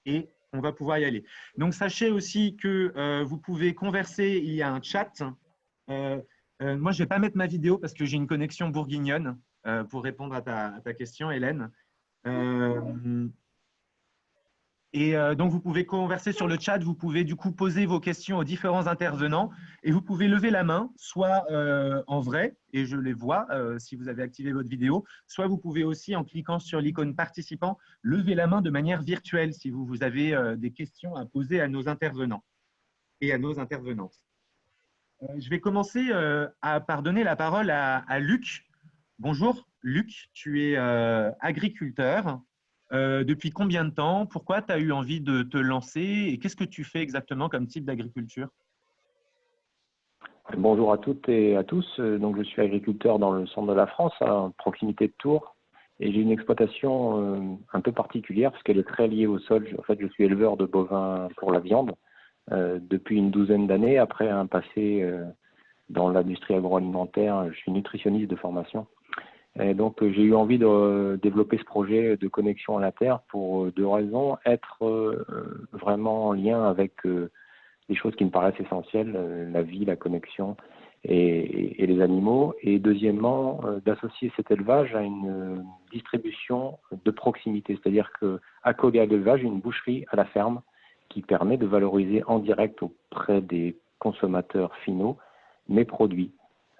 et on va pouvoir y aller. Donc, sachez aussi que vous pouvez converser, il y a un chat. Moi, je ne vais pas mettre ma vidéo parce que j'ai une connexion bourguignonne pour répondre à ta question, Hélène. Donc, vous pouvez converser sur le chat, vous pouvez du coup poser vos questions aux différents intervenants et vous pouvez lever la main, soit en vrai, et je les vois si vous avez activé votre vidéo, soit vous pouvez aussi, en cliquant sur l'icône participant, lever la main de manière virtuelle si vous avez des questions à poser à nos intervenants et à nos intervenantes. Je vais commencer par donner la parole à Luc. Bonjour, Luc, tu es agriculteur. Depuis combien de temps? Pourquoi tu as eu envie de te lancer? Et qu'est-ce que tu fais exactement comme type d'agriculture? Bonjour à toutes et à tous. Donc, je suis agriculteur dans le centre de la France, à proximité de Tours. Et j'ai une exploitation un peu particulière parce qu'elle est très liée au sol. En fait, je suis éleveur de bovins pour la viande depuis une douzaine d'années. Après un passé dans l'industrie agroalimentaire, je suis nutritionniste de formation. Et donc, j'ai eu envie de développer ce projet de connexion à la Terre pour deux raisons. Être vraiment en lien avec des choses qui me paraissent essentielles, la vie, la connexion et les animaux. Et deuxièmement, d'associer cet élevage à une distribution de proximité. C'est-à-dire qu'accolé à l'élevage, une boucherie à la ferme qui permet de valoriser en direct auprès des consommateurs finaux mes produits.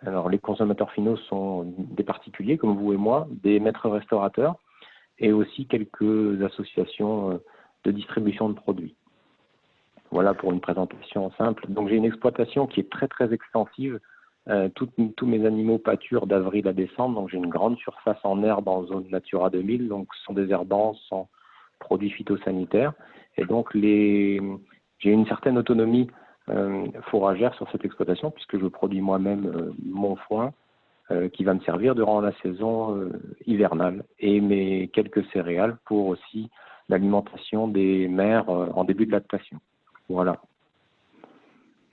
Alors, les consommateurs finaux sont des particuliers comme vous et moi, des maîtres restaurateurs et aussi quelques associations de distribution de produits. Voilà pour une présentation simple. Donc, j'ai une exploitation qui est très, très extensive. Tous mes animaux pâturent d'avril à décembre. Donc, j'ai une grande surface en herbe en zone Natura 2000, donc sans désherbance, sans produits phytosanitaires. Et donc, j'ai une certaine autonomie fourragère sur cette exploitation puisque je produis moi-même mon foin qui va me servir durant la saison hivernale et mes quelques céréales pour aussi l'alimentation des mères en début de lactation. Voilà.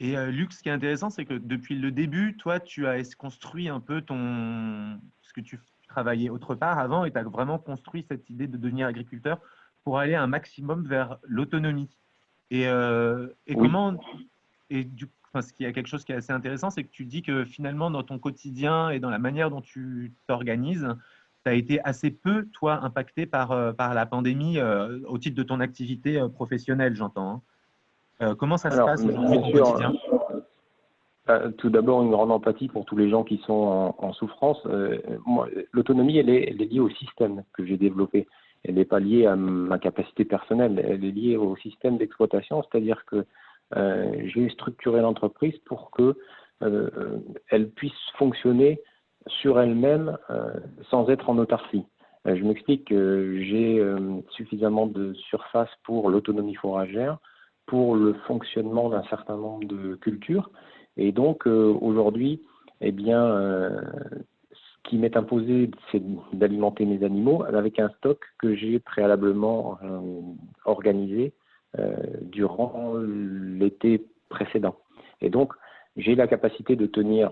Et Luc, ce qui est intéressant, c'est que depuis le début, toi, tu as construit un peu ce que tu travaillais autre part avant et tu as vraiment construit cette idée de devenir agriculteur pour aller un maximum vers l'autonomie. Et Oui. Ce qui est quelque chose qui est assez intéressant, c'est que tu dis que finalement, dans ton quotidien et dans la manière dont tu t'organises, tu as été assez peu, toi, impacté par la pandémie au titre de ton activité professionnelle, j'entends. Hein. Comment ça se Alors, passe aujourd'hui, ton bien sûr, quotidien? tout d'abord, une grande empathie pour tous les gens qui sont en souffrance. L'autonomie, elle est liée au système que j'ai développé. Elle n'est pas liée à ma capacité personnelle. Elle est liée au système d'exploitation, c'est-à-dire que j'ai structuré l'entreprise pour que elle puisse fonctionner sur elle-même sans être en autarcie. Je m'explique, j'ai suffisamment de surface pour l'autonomie fourragère, pour le fonctionnement d'un certain nombre de cultures. Et donc, aujourd'hui, eh bien, ce qui m'est imposé, c'est d'alimenter mes animaux avec un stock que j'ai préalablement organisé durant l'été précédent. Et donc, j'ai la capacité de tenir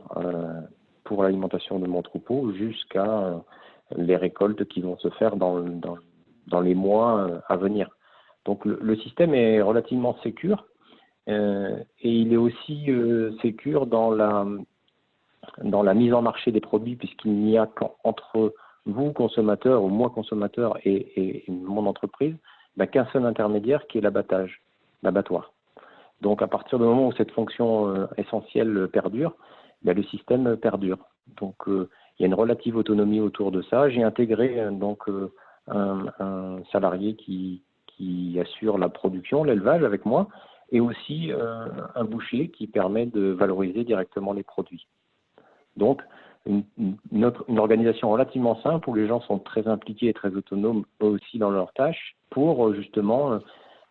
pour l'alimentation de mon troupeau jusqu'à les récoltes qui vont se faire dans les mois à venir. Donc, le système est relativement sécure. Et il est aussi sécure dans la mise en marché des produits, puisqu'il n'y a qu'entre vous, consommateurs, ou moi, consommateur, et mon entreprise, qu'un seul intermédiaire qui est l'abattoir. Donc, à partir du moment où cette fonction essentielle perdure, le système perdure. Donc, il y a une relative autonomie autour de ça. J'ai intégré un salarié qui assure la production, l'élevage avec moi, et aussi un boucher qui permet de valoriser directement les produits. Donc, une organisation relativement simple où les gens sont très impliqués et très autonomes aussi dans leurs tâches pour justement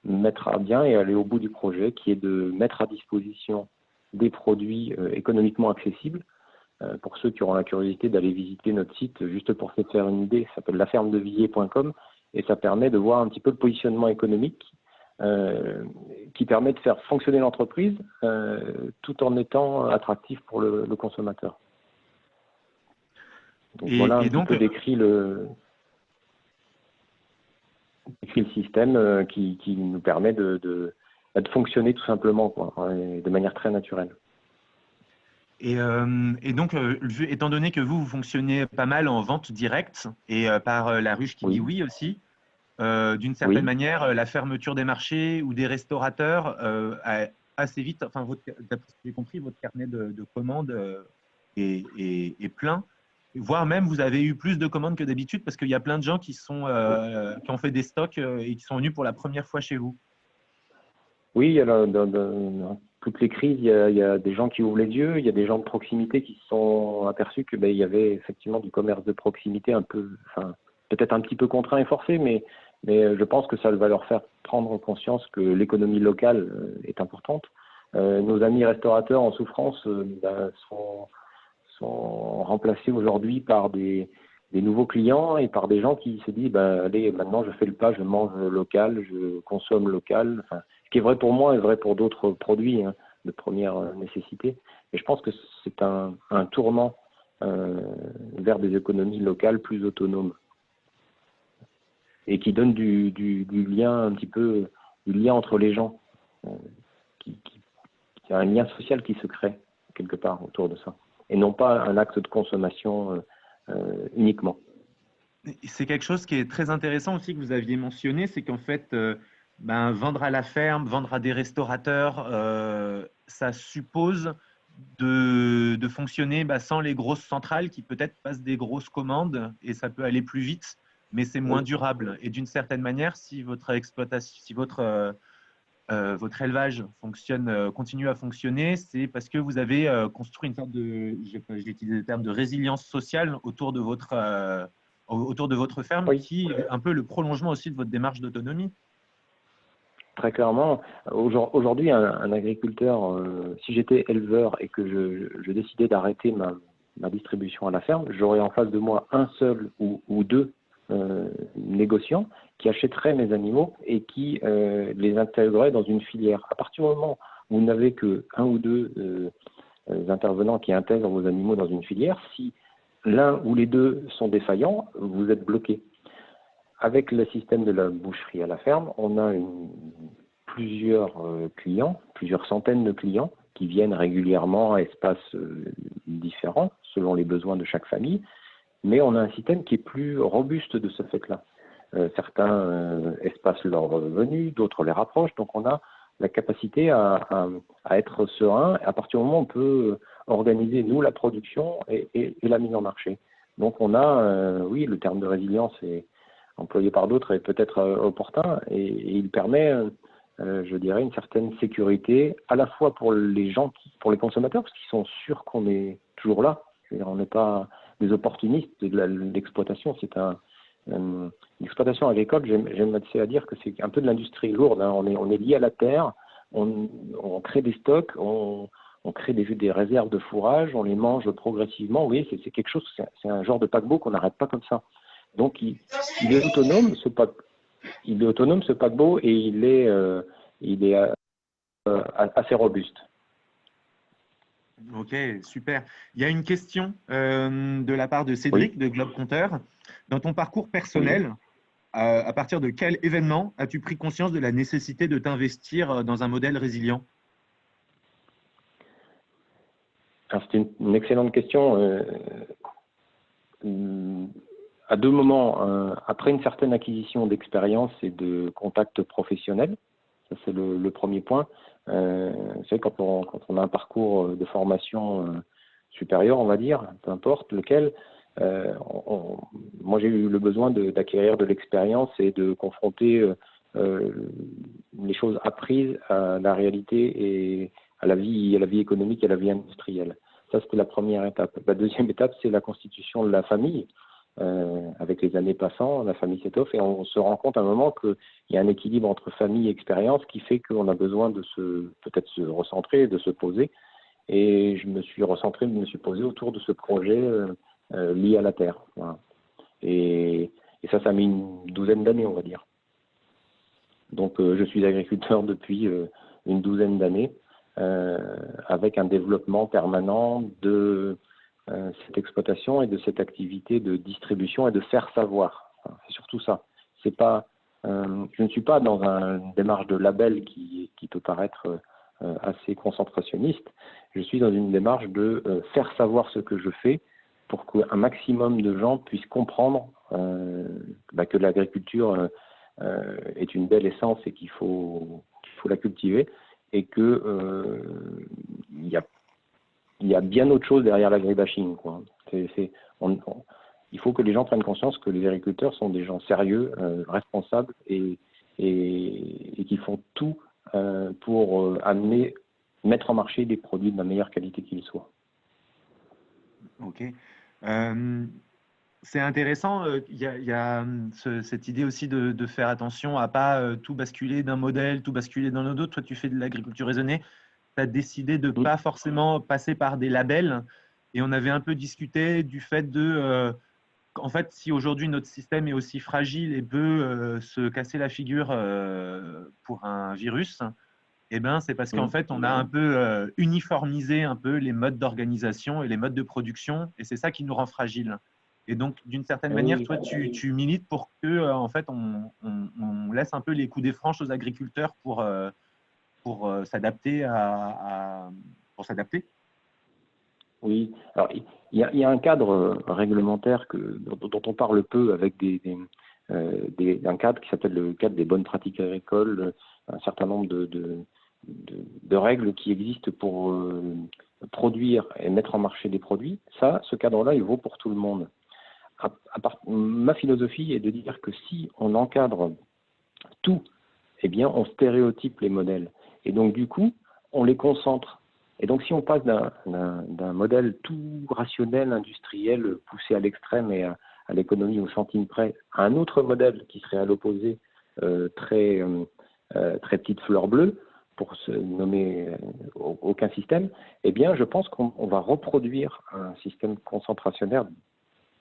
mettre à bien et aller au bout du projet qui est de mettre à disposition des produits économiquement accessibles. Pour ceux qui auront la curiosité d'aller visiter notre site, juste pour se faire une idée, ça s'appelle lafermedevilliers.com et ça permet de voir un petit peu le positionnement économique qui permet de faire fonctionner l'entreprise tout en étant attractif pour le consommateur. Donc voilà un petit peu décrit le... le système qui nous permet de fonctionner tout simplement, quoi, de manière très naturelle. Et donc, étant donné que vous fonctionnez pas mal en vente directe et par la ruche qui dit Oui, oui aussi, d'une certaine oui, manière, la fermeture des marchés ou des restaurateurs a assez vite, enfin, d'après ce que j'ai compris, votre carnet de commandes est plein, voire même vous avez eu plus de commandes que d'habitude parce qu'il y a plein de gens qui ont fait des stocks et qui sont venus pour la première fois chez vous. oui, il y a dans toutes les crises, il y a des gens qui ouvrent les yeux, il y a des gens de proximité qui se sont aperçus que il y avait effectivement du commerce de proximité un peu, enfin, peut-être un petit peu contraint et forcé, mais je pense que ça va leur faire prendre conscience que l'économie locale est importante. Nos amis restaurateurs en souffrance sont remplacés aujourd'hui par des nouveaux clients et par des gens qui se disent allez, maintenant je fais le pas, je mange local, je consomme local. Enfin, ce qui est vrai pour moi est vrai pour d'autres produits de première nécessité. Et je pense que c'est un tournant vers des économies locales plus autonomes et qui donne du lien un petit peu, du lien entre les gens, euh, qui a un lien social qui se crée quelque part autour de ça, et non pas un acte de consommation uniquement. C'est quelque chose qui est très intéressant aussi que vous aviez mentionné, c'est qu'en fait, vendre à la ferme, vendre à des restaurateurs, ça suppose de fonctionner sans les grosses centrales qui peut-être passent des grosses commandes et ça peut aller plus vite, mais c'est moins Oui, durable. Et d'une certaine manière, si votre exploitation, si votre élevage fonctionne, continue à fonctionner, c'est parce que vous avez construit une sorte de, j'ai utilisé le terme de résilience sociale autour de votre ferme, oui, qui est un peu le prolongement aussi de votre démarche d'autonomie. très clairement. Aujourd'hui, un agriculteur, si j'étais éleveur et que je décidais d'arrêter ma distribution à la ferme, j'aurais en face de moi un seul ou deux négociants qui achèteraient mes animaux et qui les intégreraient dans une filière. À partir du moment où vous n'avez que un ou deux intervenants qui intègrent vos animaux dans une filière, si l'un ou les deux sont défaillants, vous êtes bloqué. Avec le système de la boucherie à la ferme, on a plusieurs clients, plusieurs centaines de clients qui viennent régulièrement à espaces différents selon les besoins de chaque famille, mais on a un système qui est plus robuste de ce fait-là. Certains espacent leurs revenus, d'autres les rapprochent, donc on a la capacité à être serein. À partir du moment où on peut organiser, nous, la production et la mise en marché. Donc on a, oui, le terme de résilience est employé par d'autres est peut-être opportun et il permet, je dirais, une certaine sécurité à la fois pour les gens, pour les consommateurs, parce qu'ils sont sûrs qu'on est toujours là. C'est-à-dire, on n'est pas des opportunistes de l'exploitation. C'est l'exploitation agricole, j'aime assez à dire que c'est un peu de l'industrie lourde. On est lié à la terre, on crée des stocks, on crée des réserves de fourrage, on les mange progressivement. Oui, c'est quelque chose, c'est un genre de paquebot qu'on n'arrête pas comme ça. Donc, il est autonome, ce paquebot, et il est assez robuste. Ok, super. Il y a une question de la part de Oui, Cédric de Globe Compteur. Dans ton parcours oui. personnel, à partir de quel événement as-tu pris conscience de la nécessité de t'investir dans un modèle résilient? Alors, c'est une excellente question. À deux moments, après une certaine acquisition d'expérience et de contacts professionnels, ça c'est le premier point. Vous savez, quand on a un parcours de formation supérieure, on va dire, peu importe lequel, moi j'ai eu le besoin d'acquérir de l'expérience et de confronter les choses apprises à la réalité et à la vie économique et à la vie industrielle. Ça, c'était la première étape. La deuxième étape, c'est la constitution de la famille. Avec les années passant, la famille s'étoffe et on se rend compte à un moment qu'il y a un équilibre entre famille et expérience qui fait qu'on a besoin de peut-être se recentrer, de se poser. Et je me suis recentré, je me suis posé autour de ce projet lié à la terre. Voilà. Et ça a mis une douzaine d'années, on va dire. Donc, je suis agriculteur depuis une douzaine d'années, avec un développement permanent de cette exploitation et de cette activité de distribution et de faire savoir. Enfin, c'est surtout ça. C'est pas Je ne suis pas dans une démarche de label qui peut paraître assez concentrationniste. Je suis dans une démarche de faire savoir ce que je fais pour qu'un maximum de gens puissent comprendre que l'agriculture est une belle essence et qu'il faut la cultiver, et que il y a bien autre chose derrière l'agribashing, quoi. Il faut que les gens prennent conscience que les agriculteurs sont des gens sérieux, responsables et qui font tout pour mettre en marché des produits de la meilleure qualité qu'ils soient. Ok. C'est intéressant, il y a cette idée aussi de faire attention à pas tout basculer d'un modèle, tout basculer dans l'autre. Toi, tu fais de l'agriculture raisonnée, tu as décidé de ne pas forcément passer par des labels. Et on avait un peu discuté du fait en fait, si aujourd'hui notre système est aussi fragile et peut se casser la figure pour un virus, eh ben, c'est parce qu'en fait, on a un peu uniformisé un peu les modes d'organisation et les modes de production, et c'est ça qui nous rend fragiles. Et donc, d'une certaine manière, toi, tu milites pour que, en fait, on laisse un peu les coups des franches aux agriculteurs pour s'adapter pour s'adapter. Oui, alors il y a un cadre réglementaire dont on parle peu, avec un cadre qui s'appelle le cadre des bonnes pratiques agricoles, un certain nombre de règles qui existent pour produire et mettre en marché des produits. Ce cadre-là, il vaut pour tout le monde. Ma philosophie est de dire que si on encadre tout, eh bien, on stéréotype les modèles. Et donc, du coup, on les concentre. Et donc, si on passe d'un modèle tout rationnel, industriel, poussé à l'extrême et à l'économie au centime près, à un autre modèle qui serait à l'opposé, très petite fleur bleue, pour se nommer aucun système, eh bien, je pense qu'on va reproduire un système concentrationnaire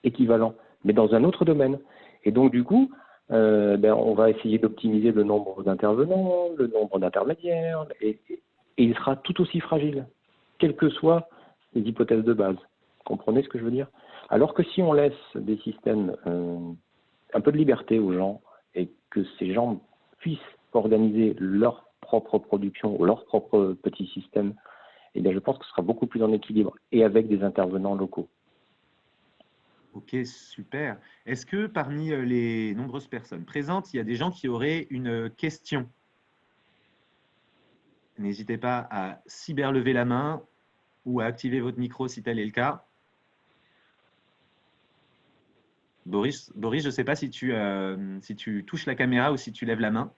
équivalent, mais dans un autre domaine. Et donc, du coup, on va essayer d'optimiser le nombre d'intervenants, le nombre d'intermédiaires, et il sera tout aussi fragile, quelles que soient les hypothèses de base. Comprenez ce que je veux dire? Alors que si on laisse des systèmes, un peu de liberté aux gens, et que ces gens puissent organiser leur propre production, ou leur propre petit système, eh bien, je pense que ce sera beaucoup plus en équilibre, et avec des intervenants locaux. Ok, super. Est-ce que parmi les nombreuses personnes présentes, il y a des gens qui auraient une question? N'hésitez pas à cyberlever la main ou à activer votre micro si tel est le cas. Boris, je ne sais pas si tu touches la caméra ou si tu lèves la main.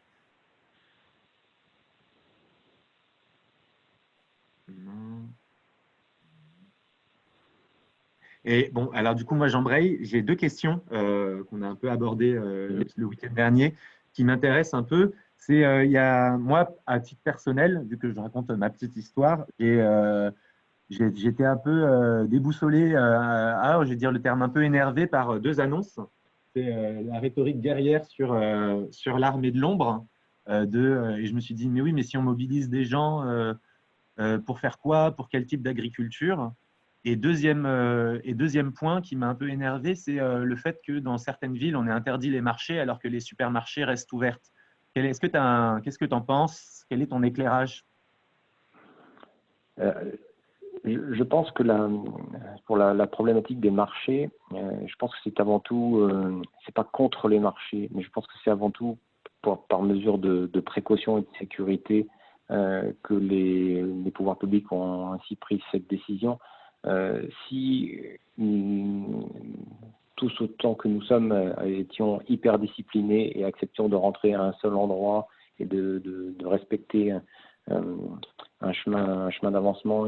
Et bon, alors du coup, moi j'embraye. J'ai deux questions qu'on a un peu abordées le week-end dernier qui m'intéressent un peu. C'est, il y a, moi, à titre personnel, vu que je raconte ma petite histoire, j'étais un peu déboussolé, je vais dire le terme, un peu énervé par deux annonces. C'est la rhétorique guerrière sur l'armée de l'ombre. Et je me suis dit, mais oui, mais si on mobilise des gens pour faire quoi? Pour quel type d'agriculture? Et deuxième point qui m'a un peu énervé, c'est le fait que dans certaines villes, on ait interdit les marchés alors que les supermarchés restent ouverts. Qu'est-ce que tu en penses? Quel est ton éclairage? Je pense que pour la problématique des marchés, je pense que c'est avant tout, c'est pas contre les marchés, mais je pense que c'est avant tout par mesure de précaution et de sécurité que les pouvoirs publics ont ainsi pris cette décision. Si tous autant que nous sommes étions hyper disciplinés et acceptions de rentrer à un seul endroit et de respecter un chemin d'avancement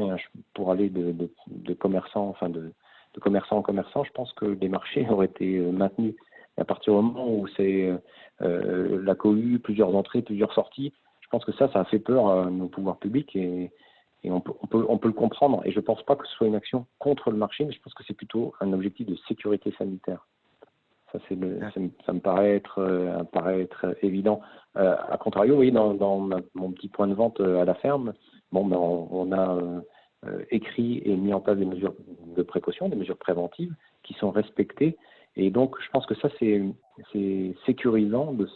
pour aller de commerçant, enfin de commerçant en commerçant, je pense que les marchés auraient été maintenus. Et à partir du moment où c'est la cohue, plusieurs entrées, plusieurs sorties, je pense que ça a fait peur à nos pouvoirs publics et on peut le comprendre. Et je ne pense pas que ce soit une action contre le marché, mais je pense que c'est plutôt un objectif de sécurité sanitaire. Ça me paraît être évident. A contrario, oui, dans mon petit point de vente à la ferme, on a écrit et mis en place des mesures de précaution, des mesures préventives qui sont respectées. Et donc, je pense que ça, c'est sécurisant de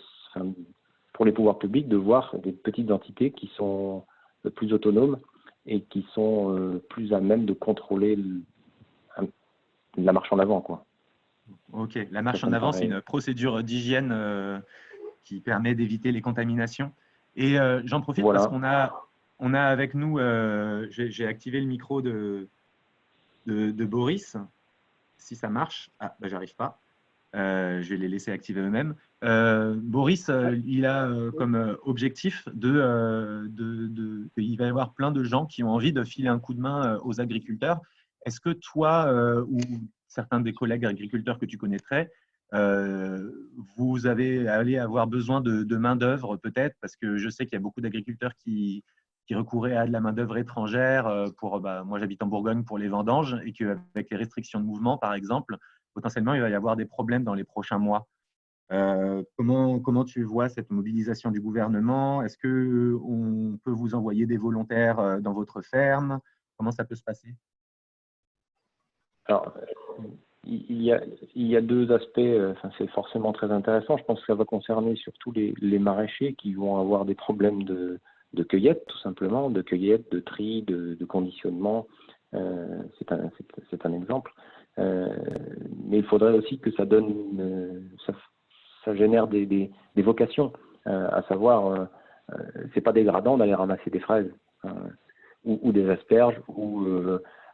pour les pouvoirs publics de voir des petites entités qui sont plus autonomes et qui sont plus à même de contrôler la marche en avant, quoi. Ok, la marche en avant, c'est une procédure d'hygiène qui permet d'éviter les contaminations. Et j'en profite parce qu'on a avec nous, j'ai activé le micro de Boris, si ça marche. Ah, bah, j'arrive pas. Je vais les laisser activer eux-mêmes. Boris, il a comme objectif il va y avoir plein de gens qui ont envie de filer un coup de main aux agriculteurs. Est-ce que toi ou certains des collègues agriculteurs que tu connaîtrais, vous allez avoir besoin de main-d'œuvre peut-être, parce que je sais qu'il y a beaucoup d'agriculteurs qui recouraient à de la main-d'œuvre étrangère moi j'habite en Bourgogne pour les vendanges et qu'avec les restrictions de mouvement par exemple, potentiellement il va y avoir des problèmes dans les prochains mois. Comment tu vois cette mobilisation du gouvernement? Est-ce qu'on peut vous envoyer des volontaires dans votre ferme? Comment ça peut se passer? Alors, il y a deux aspects, c'est forcément très intéressant. Je pense que ça va concerner surtout les maraîchers qui vont avoir des problèmes de cueillette, tout simplement, de cueillette, de tri, de conditionnement. C'est un exemple. Mais il faudrait aussi que ça donne, ça génère des vocations, à savoir, c'est pas dégradant d'aller ramasser des fraises ou des asperges ou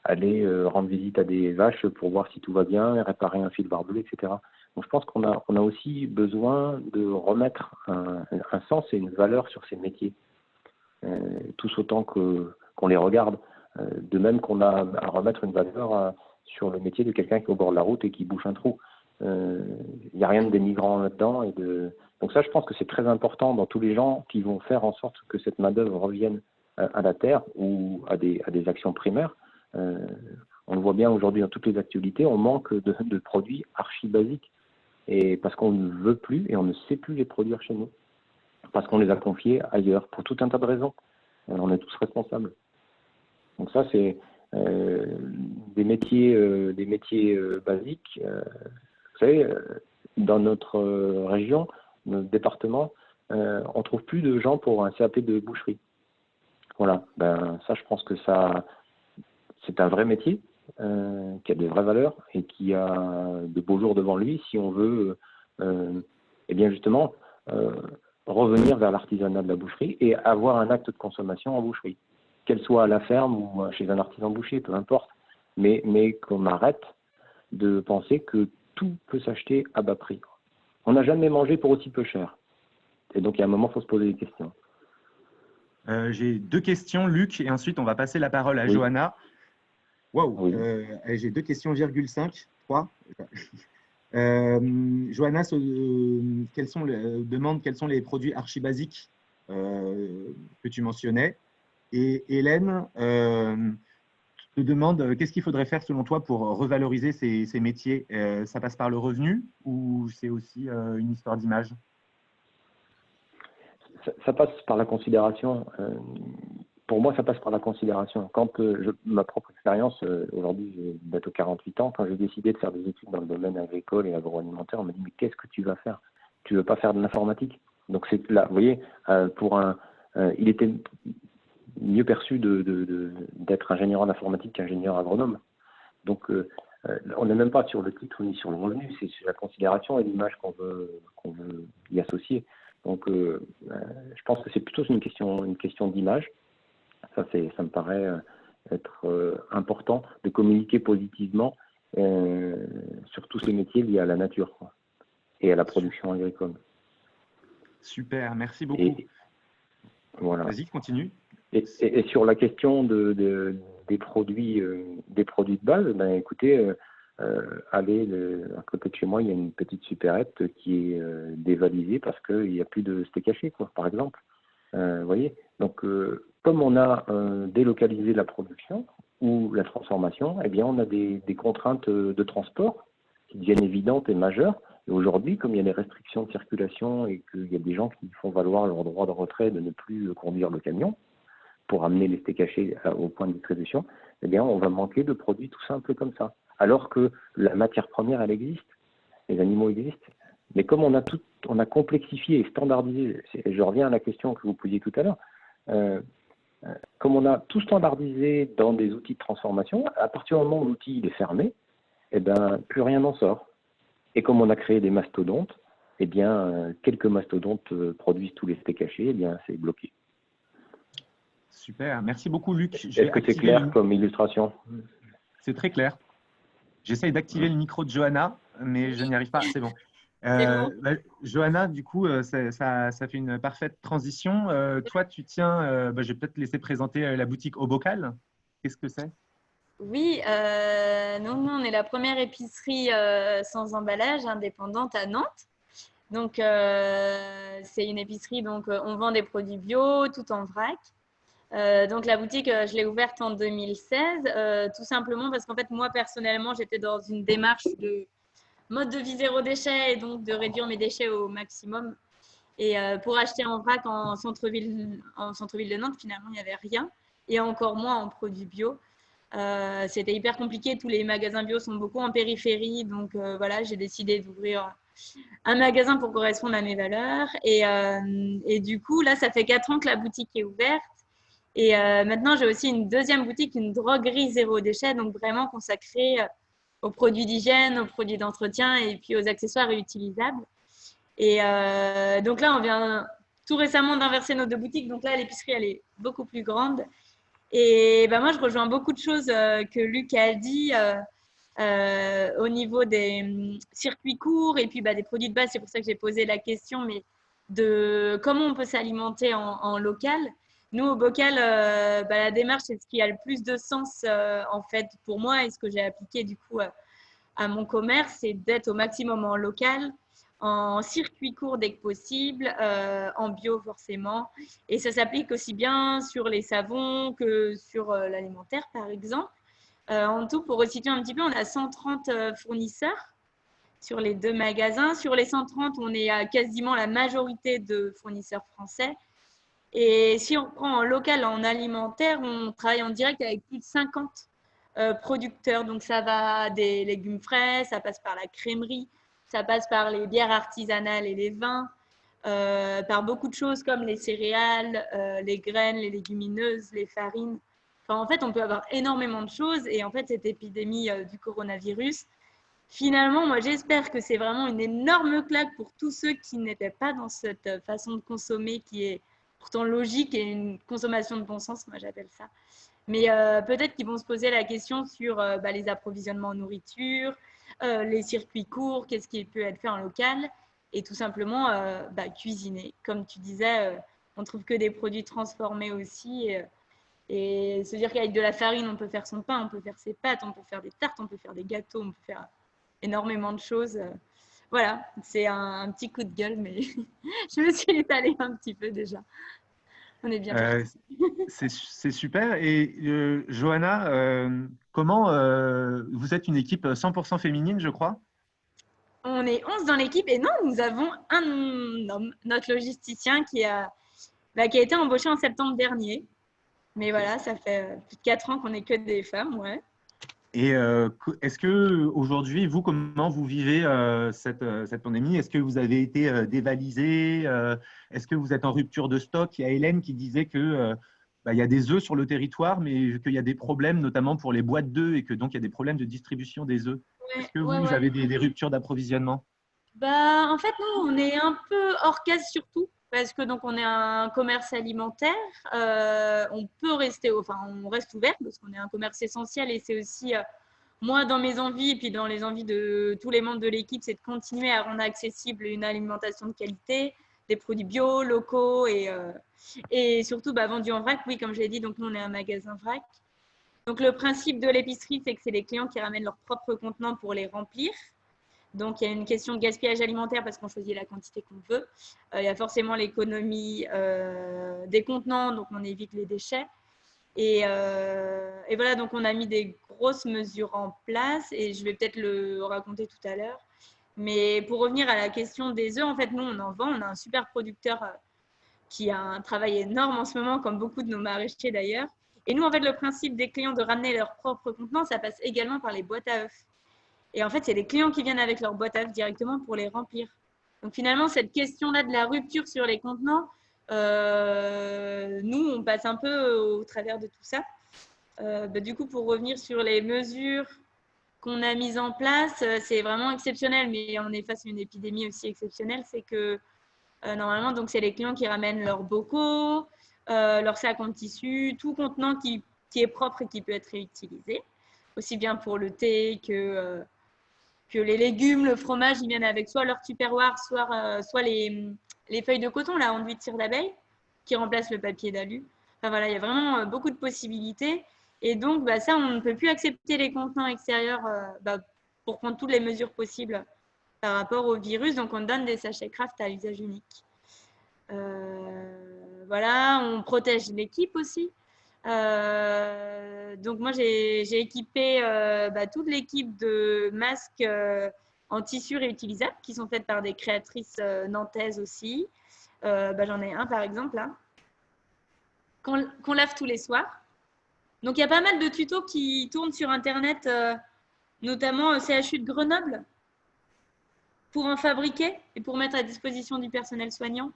aller rendre visite à des vaches pour voir si tout va bien, réparer un fil barbelé, etc. Donc je pense qu'on a aussi besoin de remettre un sens et une valeur sur ces métiers, tous autant qu'on les regarde. De même qu'on a à remettre une valeur sur le métier de quelqu'un qui est au bord de la route et qui bouche un trou. Il n'y a rien de dénigrant là-dedans. Donc ça, je pense que c'est très important dans tous les gens qui vont faire en sorte que cette main-d'œuvre revienne à la terre ou à des actions primaires. On le voit bien aujourd'hui dans toutes les actualités, on manque de produits archi-basiques. Et parce qu'on ne veut plus et on ne sait plus les produire chez nous. Parce qu'on les a confiés ailleurs, pour tout un tas de raisons. On est tous responsables. Donc ça, c'est des métiers basiques. Vous savez, dans notre région, notre département, on ne trouve plus de gens pour un CAP de boucherie. Voilà, ça, je pense que c'est un vrai métier qui a de vraies valeurs et qui a de beaux jours devant lui si on veut, eh bien justement, revenir vers l'artisanat de la boucherie et avoir un acte de consommation en boucherie, qu'elle soit à la ferme ou chez un artisan boucher, peu importe, mais qu'on arrête de penser que tout peut s'acheter à bas prix. On n'a jamais mangé pour aussi peu cher. Et donc, il y a un moment, il faut se poser des questions. J'ai deux questions, Luc, et ensuite on va passer la parole à Oui. Johanna. Waouh, Oui. J'ai deux questions, 5, 3. Johanna demande quels sont les produits archi-basiques que tu mentionnais. Et Hélène te demande qu'est-ce qu'il faudrait faire selon toi pour revaloriser ces métiers. Ça passe par le revenu ou c'est aussi une histoire d'image? Ça passe par la considération. Pour moi, ça passe par la considération. Quand ma propre expérience, aujourd'hui, j'ai bientôt 48 ans, quand j'ai décidé de faire des études dans le domaine agricole et agroalimentaire, on m'a dit, mais qu'est-ce que tu vas faire? Tu ne veux pas faire de l'informatique? Donc, c'est là, vous voyez, il était mieux perçu d'être ingénieur en informatique qu'ingénieur agronome. Donc, on n'est même pas sur le titre ni sur le revenu, c'est sur la considération et l'image qu'on veut y associer. Donc, je pense que c'est plutôt une question d'image. Ça me paraît être important de communiquer positivement sur tous ces métiers liés à la nature, quoi, et à la production agricole. Super, merci beaucoup. Voilà. Vas-y, continue. Et sur la question des produits de base, écoutez, allez, à côté de chez moi, il y a une petite supérette qui est dévalisée parce qu'il n'y a plus de steak haché, quoi, par exemple. Vous voyez, donc comme on a délocalisé la production ou la transformation, eh bien on a des contraintes de transport qui deviennent évidentes et majeures. Et aujourd'hui, comme il y a des restrictions de circulation et qu'il y a des gens qui font valoir leur droit de retrait de ne plus conduire le camion pour amener les steaks hachés au point de distribution, eh bien on va manquer de produits tout simples comme ça. Alors que la matière première, elle existe, les animaux existent. Mais comme on a complexifié et standardisé, je reviens à la question que vous posiez tout à l'heure, comme on a tout standardisé dans des outils de transformation, à partir du moment où l'outil il est fermé, eh ben, plus rien n'en sort. Et comme on a créé des mastodontes, eh bien, quelques mastodontes produisent tous les steaks cachés, eh bien, c'est bloqué. Super, merci beaucoup Luc. Est-ce que c'est clair comme illustration? C'est très clair. J'essaye d'activer le micro de Johanna, mais je n'y arrive pas. C'est bon. Bon. Johanna, du coup, ça fait une parfaite transition. Toi, tu tiens, je vais peut-être te laisser présenter la boutique Au Bocal. Qu'est-ce que c'est? Oui, nous, on est la première épicerie sans emballage indépendante à Nantes. Donc, c'est une épicerie, donc on vend des produits bio, tout en vrac. Donc, la boutique, je l'ai ouverte en 2016, tout simplement parce qu'en fait, moi, personnellement, j'étais dans une démarche de mode de vie zéro déchet et donc de réduire mes déchets au maximum. Et pour acheter en vrac en centre-ville de Nantes, finalement, il n'y avait rien. Et encore moins en produits bio. C'était hyper compliqué. Tous les magasins bio sont beaucoup en périphérie. Donc, voilà, j'ai décidé d'ouvrir un magasin pour correspondre à mes valeurs. Et du coup, là, ça fait 4 ans que la boutique est ouverte. Et maintenant, j'ai aussi une deuxième boutique, une droguerie zéro déchet, donc vraiment consacrée aux produits d'hygiène, aux produits d'entretien et puis aux accessoires réutilisables. Et donc là, on vient tout récemment d'inverser nos deux boutiques. Donc là, l'épicerie, elle est beaucoup plus grande. Et ben, moi, je rejoins beaucoup de choses que Luc a dit au niveau des circuits courts et puis des produits de base. C'est pour ça que j'ai posé la question, mais de comment on peut s'alimenter en local. Nous, au Bocal, la démarche, c'est ce qui a le plus de sens en fait pour moi et ce que j'ai appliqué du coup à mon commerce, c'est d'être au maximum en local, en circuit court dès que possible, en bio forcément. Et ça s'applique aussi bien sur les savons que sur l'alimentaire, par exemple. En tout, pour resituer un petit peu, on a 130 fournisseurs sur les 2 magasins. Sur les 130, on est à quasiment la majorité de fournisseurs français. Et si on prend en local, en alimentaire, on travaille en direct avec plus de 50 producteurs. Donc, ça va des légumes frais, ça passe par la crèmerie, ça passe par les bières artisanales et les vins, par beaucoup de choses comme les céréales, les graines, les légumineuses, les farines. Enfin, en fait, on peut avoir énormément de choses. Et en fait, cette épidémie du coronavirus, finalement, moi, j'espère que c'est vraiment une énorme claque pour tous ceux qui n'étaient pas dans cette façon de consommer qui est pourtant logique et une consommation de bon sens, moi, j'appelle ça. Mais peut-être qu'ils vont se poser la question sur les approvisionnements en nourriture, les circuits courts, qu'est-ce qui peut être fait en local et tout simplement cuisiner. Comme tu disais, on ne trouve que des produits transformés aussi. Et se dire qu'avec de la farine, on peut faire son pain, on peut faire ses pâtes, on peut faire des tartes, on peut faire des gâteaux, on peut faire énormément de choses. Voilà, c'est un petit coup de gueule, mais je me suis étalée un petit peu déjà. On est bien parti. C'est super. Et Johanna, comment vous êtes une équipe 100% féminine, je crois? On est 11 dans l'équipe et non, nous avons un homme, notre logisticien, qui a été embauché en septembre dernier. Mais voilà, ça fait plus de 4 ans qu'on n'est que des femmes, ouais. Et est-ce que aujourd'hui, vous, comment vous vivez cette pandémie? Est-ce que vous avez été dévalisé? Est-ce que vous êtes en rupture de stock? Il y a Hélène qui disait que il y a des œufs sur le territoire, mais qu'il y a des problèmes, notamment pour les boîtes d'œufs, et que donc il y a des problèmes de distribution des œufs. Ouais, Est-ce que vous avez des ruptures d'approvisionnement? En fait, nous, on est un peu hors case surtout, parce que donc on est un commerce alimentaire. On peut rester, on reste ouvert parce qu'on est un commerce essentiel et c'est aussi moi dans mes envies et puis dans les envies de tous les membres de l'équipe, c'est de continuer à rendre accessible une alimentation de qualité, des produits bio, locaux et surtout vendus en vrac. Oui, comme je l'ai dit, donc nous on est un magasin vrac. Donc le principe de l'épicerie, c'est que c'est les clients qui ramènent leurs propres contenants pour les remplir. Donc, il y a une question de gaspillage alimentaire parce qu'on choisit la quantité qu'on veut. Il y a forcément l'économie des contenants, donc on évite les déchets. Et voilà, donc on a mis des grosses mesures en place et je vais peut-être le raconter tout à l'heure. Mais pour revenir à la question des œufs, en fait, nous, on en vend. On a un super producteur qui a un travail énorme en ce moment, comme beaucoup de nos maraîchers d'ailleurs. Et nous, en fait, le principe des clients de ramener leurs propres contenants, ça passe également par les boîtes à œufs. Et en fait, c'est les clients qui viennent avec leur boîte à œufs directement pour les remplir. Donc finalement, cette question-là de la rupture sur les contenants, nous, on passe un peu au travers de tout ça. Du coup, pour revenir sur les mesures qu'on a mises en place, c'est vraiment exceptionnel, mais on est face à une épidémie aussi exceptionnelle. C'est que normalement, donc c'est les clients qui ramènent leurs bocaux, leurs sacs en tissu, tout contenant qui est propre et qui peut être réutilisé, aussi bien pour le thé que les légumes, le fromage, ils viennent avec soit leur tupperware, soit les feuilles de coton, là, enduit de cire d'abeille, qui remplacent le papier d'alu. Enfin, voilà, il y a vraiment beaucoup de possibilités. Et donc, ça, on ne peut plus accepter les contenants extérieurs pour prendre toutes les mesures possibles par rapport au virus. Donc, on donne des sachets Kraft à usage unique. Voilà, on protège l'équipe aussi. Donc moi j'ai équipé toute l'équipe de masques en tissu réutilisable qui sont faites par des créatrices nantaises aussi. J'en ai un par exemple là, qu'on lave tous les soirs. Donc il y a pas mal de tutos qui tournent sur internet, notamment CHU de Grenoble, pour en fabriquer et pour mettre à disposition du personnel soignant.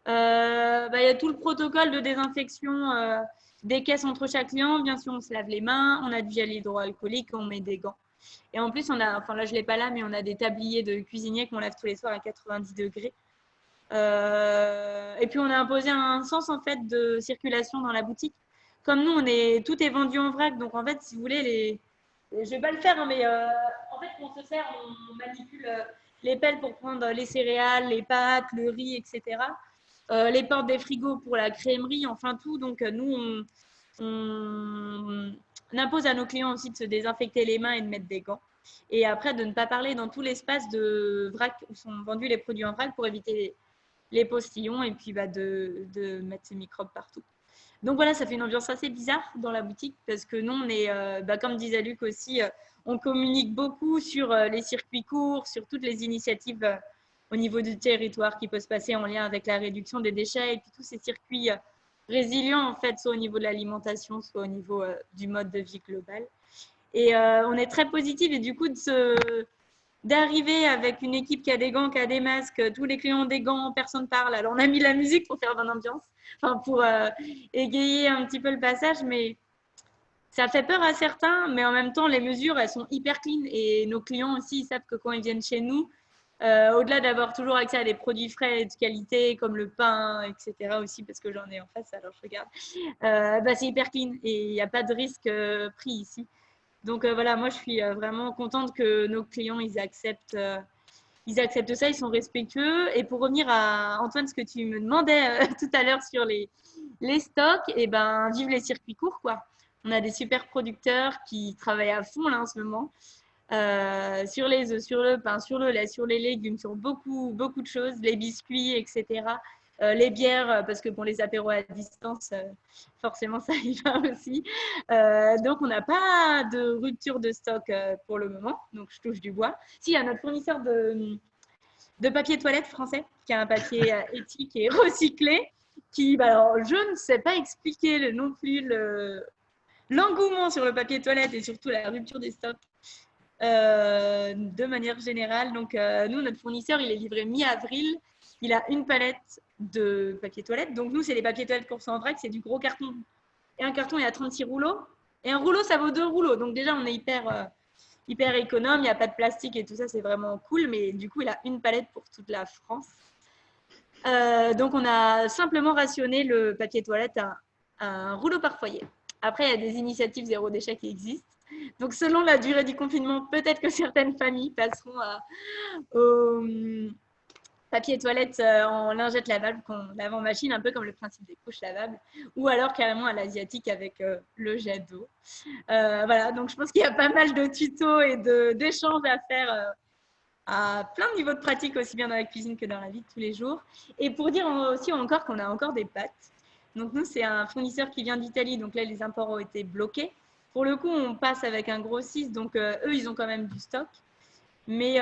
Il y a tout le protocole de désinfection des caisses entre chaque client. Bien sûr, on se lave les mains, on a du gel hydroalcoolique, on met des gants. Et en plus, là, je ne l'ai pas là, mais on a des tabliers de cuisiniers qu'on lave tous les soirs à 90 degrés. Et puis, on a imposé un sens en fait, de circulation dans la boutique. Comme nous, tout est vendu en vrac. Donc, en fait, si vous voulez, je ne vais pas le faire, hein, mais en fait, on se sert, on manipule les pelles pour prendre les céréales, les pâtes, le riz, etc. Les portes des frigos pour la crèmerie, enfin tout. Donc, nous, on impose à nos clients aussi de se désinfecter les mains et de mettre des gants. Et après, de ne pas parler dans tout l'espace de vrac où sont vendus les produits en vrac pour éviter les postillons et puis de mettre ces microbes partout. Donc voilà, ça fait une ambiance assez bizarre dans la boutique parce que nous, on est, comme disait Luc aussi, on communique beaucoup sur les circuits courts, sur toutes les initiatives au niveau du territoire qui peut se passer en lien avec la réduction des déchets et puis tous ces circuits résilients, en fait, soit au niveau de l'alimentation, soit au niveau du mode de vie global. Et on est très positif et du coup, d'arriver avec une équipe qui a des gants, qui a des masques, tous les clients ont des gants, personne parle. Alors, on a mis la musique pour faire bonne ambiance, pour égayer un petit peu le passage, mais ça fait peur à certains, mais en même temps, les mesures, elles sont hyper clean et nos clients aussi, ils savent que quand ils viennent chez nous, au-delà d'avoir toujours accès à des produits frais et de qualité comme le pain, etc. aussi, parce que j'en ai en face, alors je regarde, c'est hyper clean et il n'y a pas de risque pris ici. Donc voilà, moi je suis vraiment contente que nos clients, ils acceptent ça, ils sont respectueux. Et pour revenir à Antoine, ce que tu me demandais tout à l'heure sur les stocks, et vive les circuits courts, quoi. On a des super producteurs qui travaillent à fond là en ce moment. Sur les œufs, sur le pain, sur le lait, sur les légumes, sur beaucoup de choses, les biscuits, etc. Les bières, parce que pour les apéros à distance, forcément, ça y va aussi. Donc, on n'a pas de rupture de stock pour le moment. Donc, je touche du bois. Si, il y a notre fournisseur de papier toilette français, qui a un papier éthique et recyclé, qui, alors, je ne sais pas expliquer non plus l'engouement sur le papier toilette et surtout la rupture des stocks. De manière générale. Donc, nous, notre fournisseur, il est livré mi-avril. Il a une palette de papier toilette. Donc, nous, c'est les papiers toilettes qu'on reçoit en vrac. C'est du gros carton. Et un carton, il y a 36 rouleaux. Et un rouleau, ça vaut 2 rouleaux. Donc, déjà, on est hyper économe. Il n'y a pas de plastique et tout ça. C'est vraiment cool. Mais du coup, il a une palette pour toute la France. Donc, on a simplement rationné le papier toilette à un rouleau par foyer. Après, il y a des initiatives zéro déchet qui existent. Donc, selon la durée du confinement, peut-être que certaines familles passeront au papier toilette en lingette lavable qu'on lave en machine, un peu comme le principe des couches lavables, ou alors carrément à l'asiatique avec le jet d'eau. Voilà, donc je pense qu'il y a pas mal de tutos et d'échanges à faire à plein de niveaux de pratique, aussi bien dans la cuisine que dans la vie de tous les jours. Et pour dire aussi encore qu'on a encore des pâtes. Donc, nous, c'est un fournisseur qui vient d'Italie, donc là, les imports ont été bloqués. Pour le coup, on passe avec un grossiste, donc eux, ils ont quand même du stock. Mais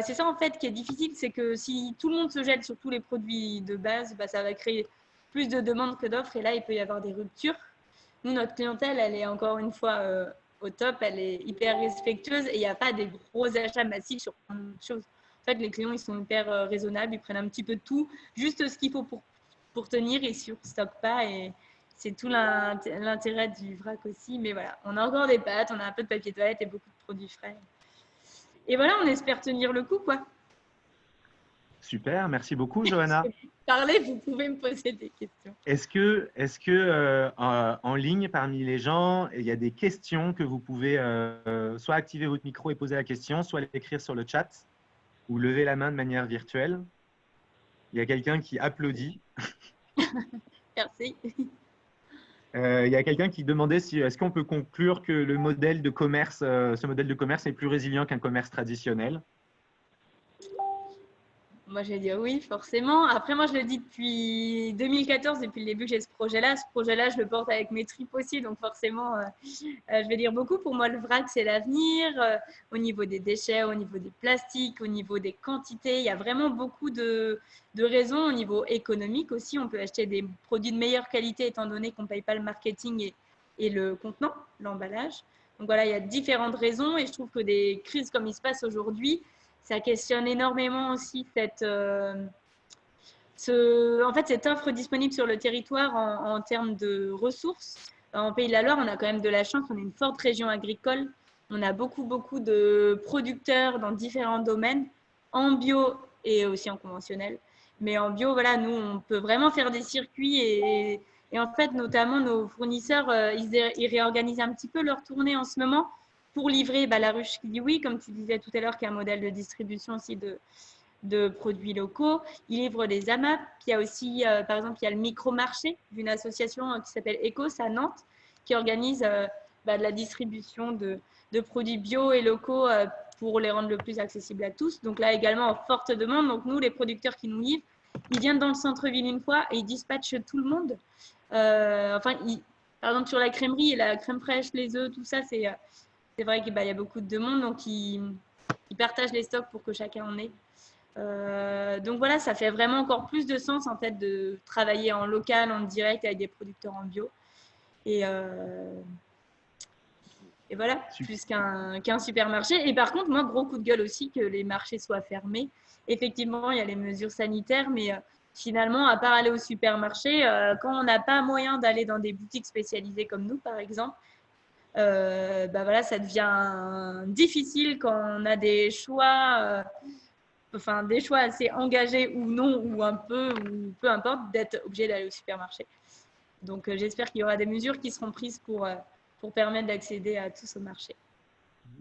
c'est ça, en fait, qui est difficile, c'est que si tout le monde se jette sur tous les produits de base, ça va créer plus de demandes que d'offres, et là, il peut y avoir des ruptures. Nous, notre clientèle, elle est encore une fois au top, elle est hyper respectueuse, et il n'y a pas des gros achats massifs sur plein de choses. En fait, les clients, ils sont hyper raisonnables, ils prennent un petit peu de tout, juste ce qu'il faut pour tenir et surstockent pas. Et c'est tout l'intérêt du vrac aussi. Mais voilà, on a encore des pâtes, on a un peu de papier toilette et beaucoup de produits frais. Et voilà, on espère tenir le coup, quoi. Super, merci beaucoup, Johanna. Parlez, vous pouvez me poser des questions. Est-ce que en ligne, parmi les gens, il y a des questions que vous pouvez soit activer votre micro et poser la question, soit l'écrire sur le chat ou lever la main de manière virtuelle? Il y a quelqu'un qui applaudit. Merci. Il y a quelqu'un qui demandait si est-ce qu'on peut conclure que le modèle de commerce, ce modèle de commerce est plus résilient qu'un commerce traditionnel? Moi, je vais dire oui, forcément. Après, moi, je le dis depuis 2014, depuis le début que j'ai ce projet-là. Ce projet-là, je le porte avec mes tripes aussi. Donc, forcément, je vais dire beaucoup. Pour moi, le vrac, c'est l'avenir. Au niveau des déchets, au niveau des plastiques, au niveau des quantités. Il y a vraiment beaucoup de raisons. Au niveau économique aussi, on peut acheter des produits de meilleure qualité étant donné qu'on ne paye pas le marketing et le contenant, l'emballage. Donc, voilà, il y a différentes raisons. Et je trouve que des crises comme il se passe aujourd'hui, ça questionne énormément aussi cette offre disponible sur le territoire en termes de ressources. En Pays de la Loire, on a quand même de la chance, on est une forte région agricole. On a beaucoup de producteurs dans différents domaines, en bio et aussi en conventionnel. Mais en bio, voilà, nous, on peut vraiment faire des circuits et en fait, notamment, nos fournisseurs, ils réorganisent un petit peu leur tournée en ce moment pour livrer la ruche qui dit oui, comme tu disais tout à l'heure, qui est un modèle de distribution aussi de produits locaux. Ils livrent des AMAP. Il y a aussi, par exemple, il y a le micro-marché d'une association qui s'appelle Ecos à Nantes, qui organise de la distribution de produits bio et locaux pour les rendre le plus accessibles à tous. Donc là également, en forte demande. Donc nous, les producteurs qui nous livrent, ils viennent dans le centre-ville une fois et ils dispatchent tout le monde. Par exemple, sur la crèmerie et la crème fraîche, les œufs, tout ça, c'est vrai qu'il y a beaucoup de monde, donc ils partagent les stocks pour que chacun en ait. Donc voilà, ça fait vraiment encore plus de sens en fait de travailler en local, en direct avec des producteurs en bio. Et voilà, plus qu'un supermarché. Et par contre, moi, gros coup de gueule aussi que les marchés soient fermés. Effectivement, il y a les mesures sanitaires, mais finalement, à part aller au supermarché, quand on n'a pas moyen d'aller dans des boutiques spécialisées comme nous, par exemple, voilà, ça devient difficile quand on a des choix, des choix assez engagés ou non, ou un peu, ou peu importe, d'être obligé d'aller au supermarché. Donc, j'espère qu'il y aura des mesures qui seront prises pour permettre d'accéder à tous au marché.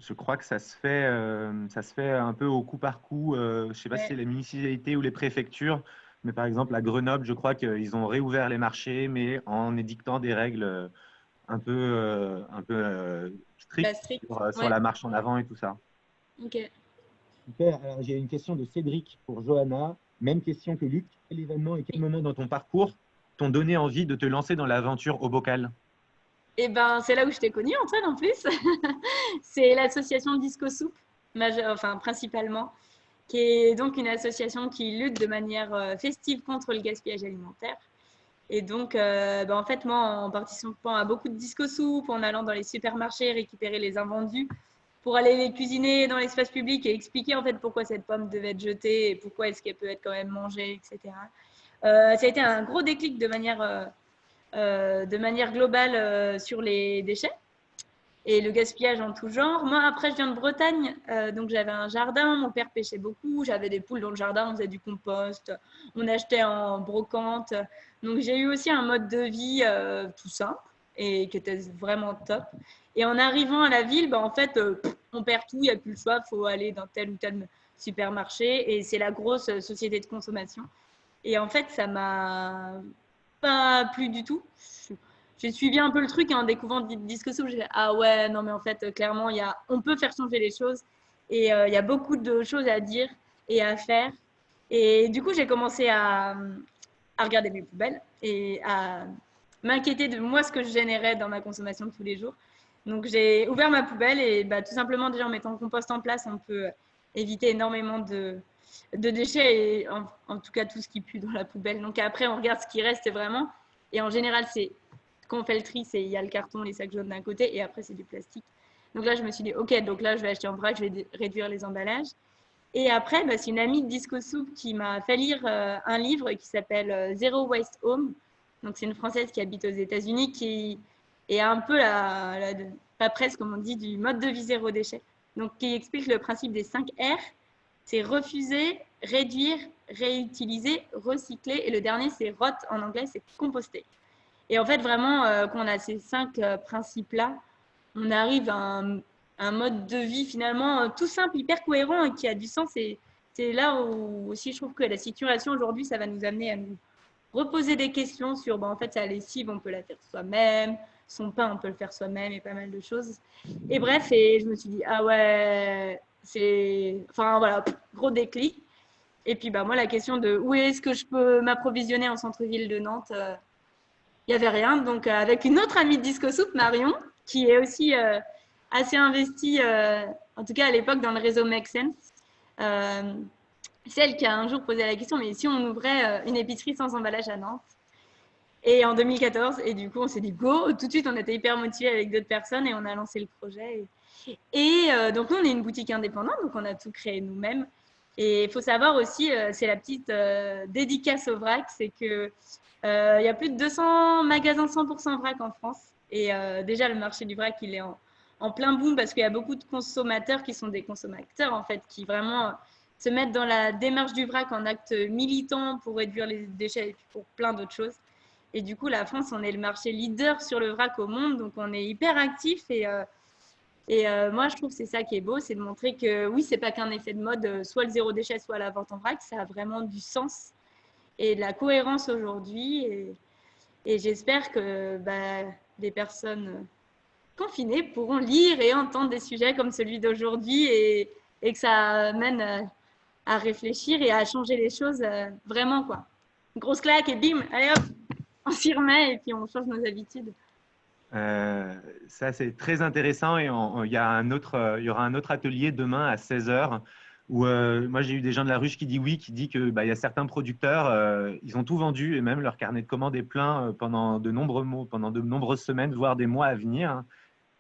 Je crois que ça se fait un peu au coup par coup. Je ne sais pas si c'est les municipalités ou les préfectures, mais par exemple à Grenoble, je crois qu'ils ont réouvert les marchés, mais en édictant des règles un peu strictes sur la marche en avant et tout ça. Ok. Super. Alors, j'ai une question de Cédric pour Johanna. Même question que Luc. Quel événement et quel moment dans ton parcours t'ont donné envie de te lancer dans l'aventure au bocal? Eh ben, c'est là où je t'ai connue, Antoine, en plus. C'est l'association Disco Soup, principalement, qui est donc une association qui lutte de manière festive contre le gaspillage alimentaire. Et donc, en fait, moi, en participant à beaucoup de disco soup, en allant dans les supermarchés récupérer les invendus pour aller les cuisiner dans l'espace public et expliquer en fait pourquoi cette pomme devait être jetée et pourquoi est-ce qu'elle peut être quand même mangée, etc. Ça a été un gros déclic de manière globale sur les déchets et le gaspillage en tout genre. Moi, après, je viens de Bretagne, donc j'avais un jardin, mon père pêchait beaucoup, j'avais des poules dans le jardin, on faisait du compost, on achetait en brocante. Donc, j'ai eu aussi un mode de vie tout simple et qui était vraiment top. Et en arrivant à la ville, en fait, on perd tout, il n'y a plus le choix, il faut aller dans tel ou tel supermarché et c'est la grosse société de consommation. Et en fait, ça m'a pas plu du tout. J'ai suivi un peu le truc et en découvrant Disco Soup, j'ai dit ah ouais, non mais en fait, clairement, on peut faire changer les choses et il y a beaucoup de choses à dire et à faire. Et du coup, j'ai commencé à regarder mes poubelles et à m'inquiéter de moi ce que je générais dans ma consommation de tous les jours. Donc, j'ai ouvert ma poubelle et tout simplement, déjà en mettant le compost en place, on peut éviter énormément de déchets et en tout cas tout ce qui pue dans la poubelle. Donc, après, on regarde ce qui reste vraiment. Et en général, quand on fait le tri, il y a le carton, les sacs jaunes d'un côté et après, c'est du plastique. Donc là, je me suis dit, OK, donc là, je vais acheter en vrac, je vais réduire les emballages. Et après, bah, c'est une amie de Disco Soup qui m'a fait lire un livre qui s'appelle Zero Waste Home. Donc, c'est une Française qui habite aux États-Unis qui est un peu pas presque, comme on dit, du mode de vie zéro déchet. Donc, qui explique le principe des 5 R. C'est refuser, réduire, réutiliser, recycler. Et le dernier, c'est rot en anglais, c'est composter. Et en fait, vraiment, quand on a ces 5 principes-là, on arrive à un mode de vie finalement tout simple, hyper cohérent et qui a du sens. Et c'est là où aussi je trouve que la situation aujourd'hui, ça va nous amener à nous reposer des questions sur, en fait, sa lessive, on peut la faire soi-même, son pain, on peut le faire soi-même et pas mal de choses. Et bref, et je me suis dit, ah ouais, enfin voilà, gros déclic. Et puis moi, la question de où est-ce que je peux m'approvisionner en centre-ville de Nantes, il n'y avait rien. Donc, avec une autre amie de Disco Soup, Marion, qui est aussi assez investie, en tout cas à l'époque, dans le réseau Make Sense. C'est elle qui a un jour posé la question, mais si on ouvrait une épicerie sans emballage à Nantes? Et en 2014, et du coup, on s'est dit go. Tout de suite, on était hyper motivés avec d'autres personnes et on a lancé le projet. Et donc, nous, on est une boutique indépendante, donc on a tout créé nous-mêmes. Et il faut savoir aussi, c'est la petite dédicace au vrac, c'est que il y a plus de 200 magasins 100% vrac en France. Et déjà, le marché du vrac, il est en plein boom parce qu'il y a beaucoup de consommateurs qui sont des consommateurs, en fait, qui vraiment se mettent dans la démarche du vrac en acte militant pour réduire les déchets et puis pour plein d'autres choses. Et du coup, la France, on est le marché leader sur le vrac au monde, donc on est hyper actif. Et moi, je trouve que c'est ça qui est beau, c'est de montrer que oui, c'est pas qu'un effet de mode, soit le zéro déchet, soit la vente en vrac, ça a vraiment du sens et de la cohérence aujourd'hui. Et j'espère que les personnes confinées pourront lire et entendre des sujets comme celui d'aujourd'hui et que ça mène à réfléchir et à changer les choses vraiment, quoi. Une grosse claque et bim, allez hop, on s'y remet et puis on change nos habitudes. Ça, c'est très intéressant et il y aura un autre atelier demain à 16 heures où moi, j'ai eu des gens de la ruche qui disent oui, qui dit que il y a certains producteurs, ils ont tout vendu et même leur carnet de commandes est plein pendant de nombreux mois, pendant de nombreuses semaines, voire des mois à venir. Hein.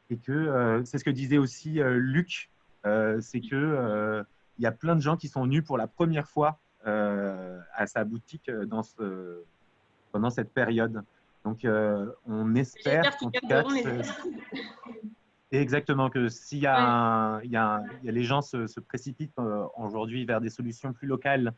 Et que c'est ce que disait aussi Luc, c'est que il y a plein de gens qui sont venus pour la première fois à sa boutique pendant cette période. Donc, on espère J'espère qu'ils qu'en tout cas, garderont les. exactement, que s'il y a, Ouais. les gens se précipitent aujourd'hui vers des solutions plus locales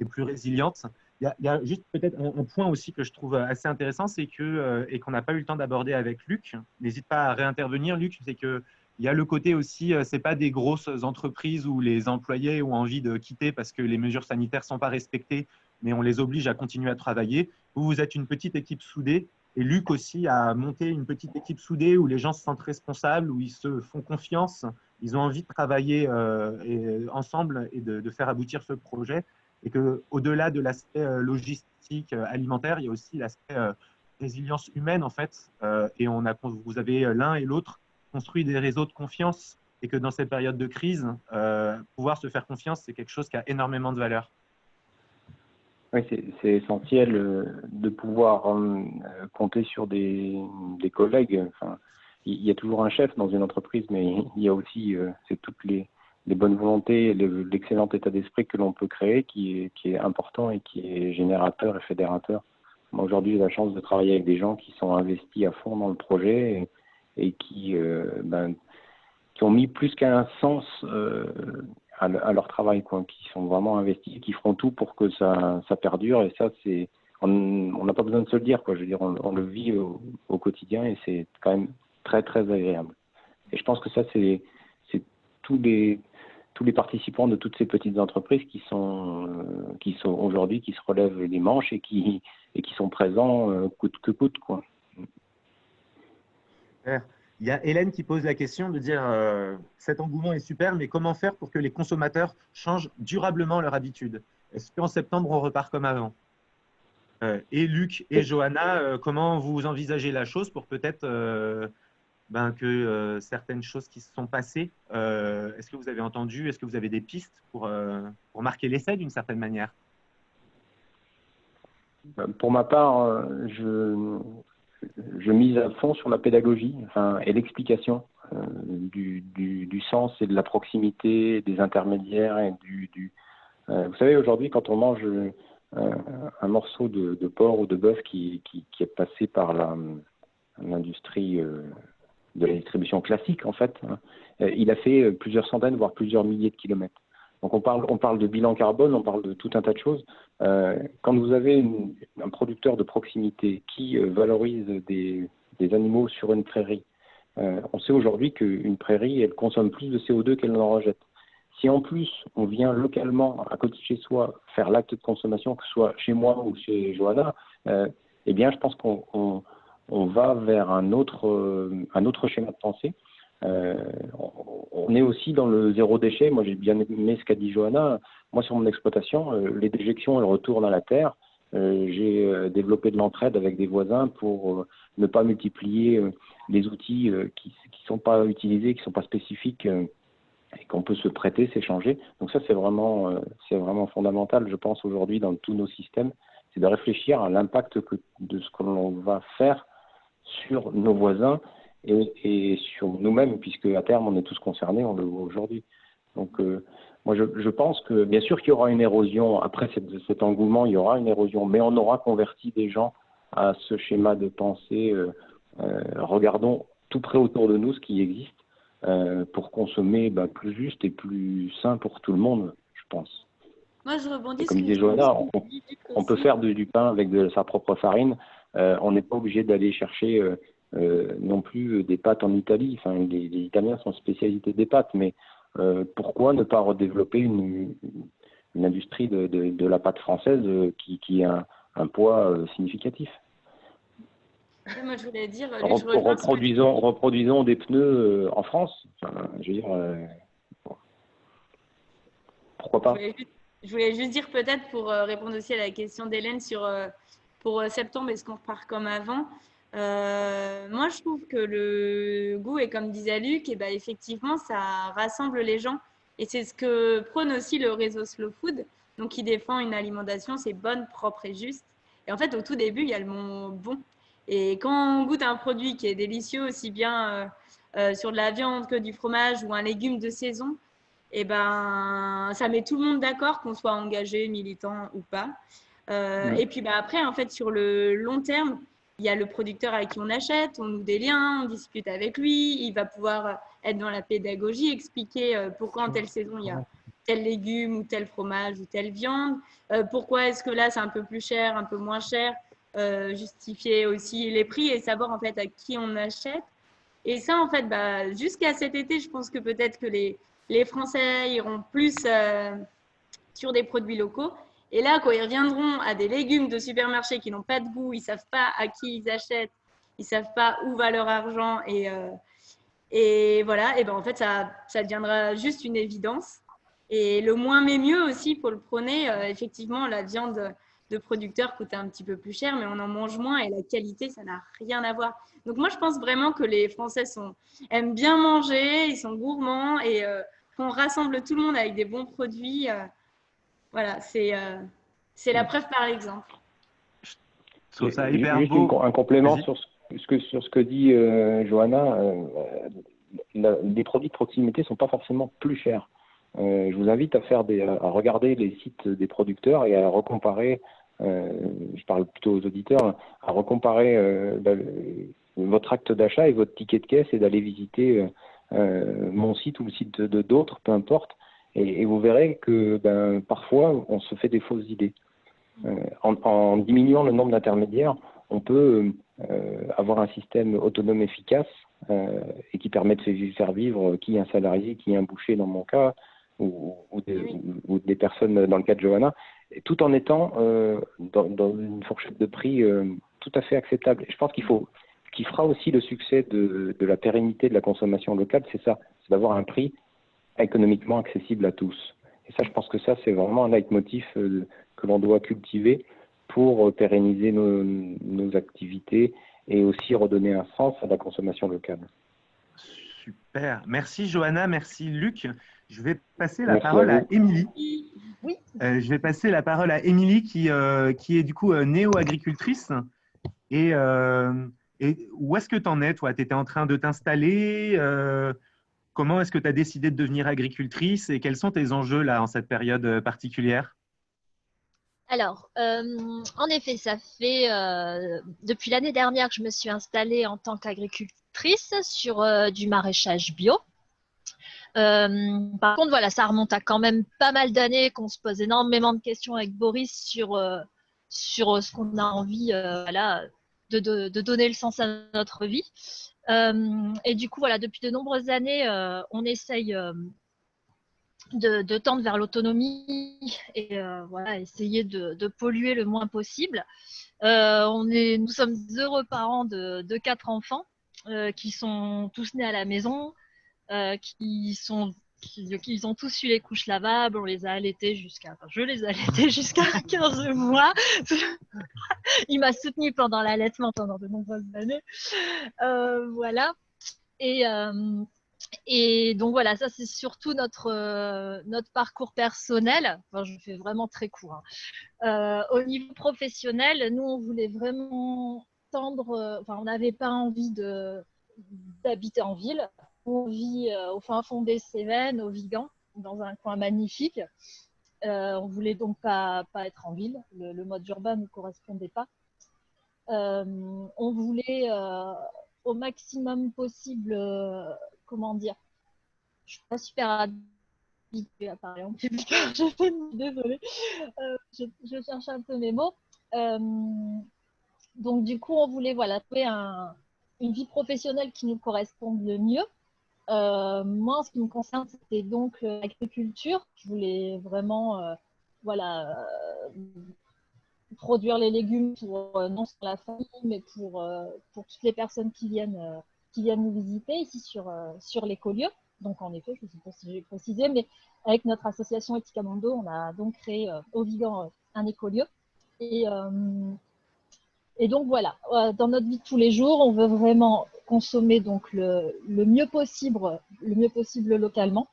et plus résilientes. Il y a juste peut-être un point aussi que je trouve assez intéressant, c'est que, et qu'on n'a pas eu le temps d'aborder avec Luc, n'hésite pas à réintervenir, Luc, c'est que il y a le côté aussi, c'est pas des grosses entreprises où les employés ont envie de quitter parce que les mesures sanitaires sont pas respectées, mais on les oblige à continuer à travailler. Vous êtes une petite équipe soudée et Luc aussi a monté une petite équipe soudée où les gens se sentent responsables, où ils se font confiance, ils ont envie de travailler ensemble et de faire aboutir ce projet. Et qu'au-delà de l'aspect logistique, alimentaire, il y a aussi l'aspect résilience humaine, en fait. Et vous avez l'un et l'autre construit des réseaux de confiance. Et que dans cette période de crise, pouvoir se faire confiance, c'est quelque chose qui a énormément de valeur. Oui, c'est essentiel de pouvoir compter sur des collègues. Enfin, il y a toujours un chef dans une entreprise, mais il y a aussi c'est toutes les bonnes volontés, l'excellent état d'esprit que l'on peut créer qui est important et qui est générateur et fédérateur. Moi, aujourd'hui, j'ai la chance de travailler avec des gens qui sont investis à fond dans le projet et qui ont mis plus qu'un sens à leur travail, quoi, qui sont vraiment investis, qui feront tout pour que ça perdure. Et ça, on n'a pas besoin de se le dire, quoi. Je veux dire, on le vit au quotidien et c'est quand même très très agréable. Et je pense que ça, c'est tous les participants de toutes ces petites entreprises qui sont aujourd'hui, qui se relèvent les manches et qui sont présents coûte que coûte, quoi. Il y a Hélène qui pose la question de dire cet engouement est super, mais comment faire pour que les consommateurs changent durablement leur habitude? Est-ce qu'en septembre, on repart comme avant? Et Luc et Johanna, comment vous envisagez la chose pour peut-être que certaines choses qui se sont passées, est-ce que vous avez entendu, est-ce que vous avez des pistes pour marquer l'essai d'une certaine manière? Pour ma part, je mise à fond sur la pédagogie, et l'explication. du sens et de la proximité, des intermédiaires et vous savez, aujourd'hui, quand on mange un morceau de porc ou de bœuf qui est passé par l'industrie de la distribution classique, en fait, hein, il a fait plusieurs centaines, voire plusieurs milliers de kilomètres. Donc on parle de bilan carbone, on parle de tout un tas de choses. Quand vous avez un producteur de proximité qui valorise des animaux sur une prairie, on sait aujourd'hui qu'une prairie, elle consomme plus de CO2 qu'elle n'en rejette. Si en plus on vient localement, à côté de chez soi, faire l'acte de consommation, que ce soit chez moi ou chez Johanna, eh bien je pense qu'on va vers un autre schéma de pensée. On est aussi dans le zéro déchet. Moi, j'ai bien aimé ce qu'a dit Johanna. Moi, sur mon exploitation, les déjections, elles retournent à la terre. J'ai développé de l'entraide avec des voisins pour ne pas multiplier les outils qui sont pas utilisés, qui sont pas spécifiques et qu'on peut se prêter, s'échanger. Donc ça, c'est vraiment fondamental, je pense, aujourd'hui dans tous nos systèmes. C'est de réfléchir à l'impact de ce que l'on va faire sur nos voisins et sur nous-mêmes, puisque à terme, on est tous concernés, on le voit aujourd'hui. Donc, moi, je pense que, bien sûr qu'il y aura une érosion. Après cet engouement, il y aura une érosion, mais on aura converti des gens à ce schéma de pensée. Regardons tout près autour de nous ce qui existe pour consommer plus juste et plus sain pour tout le monde, je pense. Moi, je rebondis Comme sur disait Johanna, on peut faire du pain avec de sa propre farine. On n'est pas obligé d'aller chercher non plus des pâtes en Italie. Enfin, les Italiens sont spécialisés des pâtes, mais pourquoi ne pas redévelopper une industrie de la pâte française qui a un poids significatif? Moi, je voulais dire, reproduisons des pneus en France. Enfin, je veux dire, pourquoi pas? Je voulais juste dire peut-être pour répondre aussi à la question d'Hélène pour septembre, est-ce qu'on repart comme avant? Moi, je trouve que le goût, et comme disait Luc, et ben, effectivement, ça rassemble les gens. Et c'est ce que prône aussi le réseau Slow Food, donc qui défend une alimentation, c'est bonne, propre et juste. Et en fait, au tout début, il y a le mot bon. Et quand on goûte un produit qui est délicieux, aussi bien sur de la viande que du fromage ou un légume de saison, et ben, ça met tout le monde d'accord, qu'on soit engagé, militant ou pas. Et puis après, en fait, sur le long terme, il y a le producteur avec qui on achète, on noue des liens, on discute avec lui, il va pouvoir être dans la pédagogie, expliquer pourquoi en telle saison il y a tel légume ou tel fromage ou telle viande, pourquoi est-ce que là c'est un peu plus cher, un peu moins cher, justifier aussi les prix et savoir en fait à qui on achète. Et ça, en fait, jusqu'à cet été, je pense que peut-être que les Français iront plus sur des produits locaux. Et là, quand ils reviendront à des légumes de supermarché qui n'ont pas de goût, ils ne savent pas à qui ils achètent, ils ne savent pas où va leur argent. Et voilà, et ben en fait, ça deviendra juste une évidence. Et le moins mais mieux aussi, il faut le prôner. Effectivement, la viande de producteur coûte un petit peu plus cher, mais on en mange moins et la qualité, ça n'a rien à voir. Donc moi, je pense vraiment que les Français aiment bien manger, ils sont gourmands et qu'on rassemble tout le monde avec des bons produits. Voilà, c'est la preuve par l'exemple. Je trouve ça hyper juste beau. un complément sur ce que dit Johanna. Les produits de proximité ne sont pas forcément plus chers. Je vous invite à regarder les sites des producteurs et à recomparer, je parle plutôt aux auditeurs, à recomparer votre acte d'achat et votre ticket de caisse et d'aller visiter mon site ou le site d'autres, peu importe, et vous verrez que parfois on se fait des fausses idées. En diminuant le nombre d'intermédiaires, on peut avoir un système autonome efficace et qui permet de faire vivre qui un salarié, qui un boucher dans mon cas, ou des personnes dans le cas de Johanna, tout en étant dans une fourchette de prix tout à fait acceptable. Et je pense ce qui fera aussi le succès de la pérennité de la consommation locale, c'est ça, c'est d'avoir un prix économiquement accessible à tous. Et ça, je pense que ça, c'est vraiment un leitmotiv que l'on doit cultiver pour pérenniser nos activités et aussi redonner un sens à la consommation locale. Super. Merci Johanna, merci Luc. Je vais passer la parole à Émilie. Oui. Je vais passer la parole à Émilie qui est du coup néo-agricultrice et Et où est-ce que tu en es, toi? Tu étais en train de t'installer? Comment est-ce que tu as décidé de devenir agricultrice et quels sont tes enjeux là en cette période particulière? Alors, en effet, ça fait depuis l'année dernière que je me suis installée en tant qu'agricultrice sur du maraîchage bio. Par contre, voilà, ça remonte à quand même pas mal d'années qu'on se pose énormément de questions avec Boris sur ce qu'on a envie voilà, de donner le sens à notre vie. Et du coup, voilà, depuis de nombreuses années, on essaye de tendre vers l'autonomie et voilà, essayer de polluer le moins possible. Nous sommes heureux parents de 4 enfants qui sont tous nés à la maison, qui ont tous eu les couches lavables, on les a allaités enfin, je les ai allaités jusqu'à 15 mois. Il m'a soutenue pendant l'allaitement pendant de nombreuses années. Voilà. Et, euh, et donc voilà, ça c'est surtout notre parcours personnel. Enfin, je fais vraiment très court, hein. Au niveau professionnel, nous on voulait vraiment tendre, enfin on n'avait pas envie d'habiter en ville. On vit au fin fond des Cévennes, au Vigan, dans un coin magnifique. On voulait donc pas être en ville. Le mode urbain ne nous correspondait pas. On voulait au maximum possible, comment dire, je suis pas super habituée à parler en public. Désolée, je cherche un peu mes mots. Donc du coup, on voulait voilà trouver une vie professionnelle qui nous corresponde le mieux. Moi, en ce qui me concerne, c'était donc l'agriculture. Je voulais vraiment voilà, produire les légumes pour non seulement la famille, mais pour toutes les personnes qui viennent nous visiter ici sur l'écolieu. Donc, en effet, je ne sais pas si j'ai précisé, mais avec notre association Eticamondo, on a donc créé au Vigan un écolieu. Et donc, voilà, dans notre vie de tous les jours, on veut vraiment consommer donc le mieux possible localement.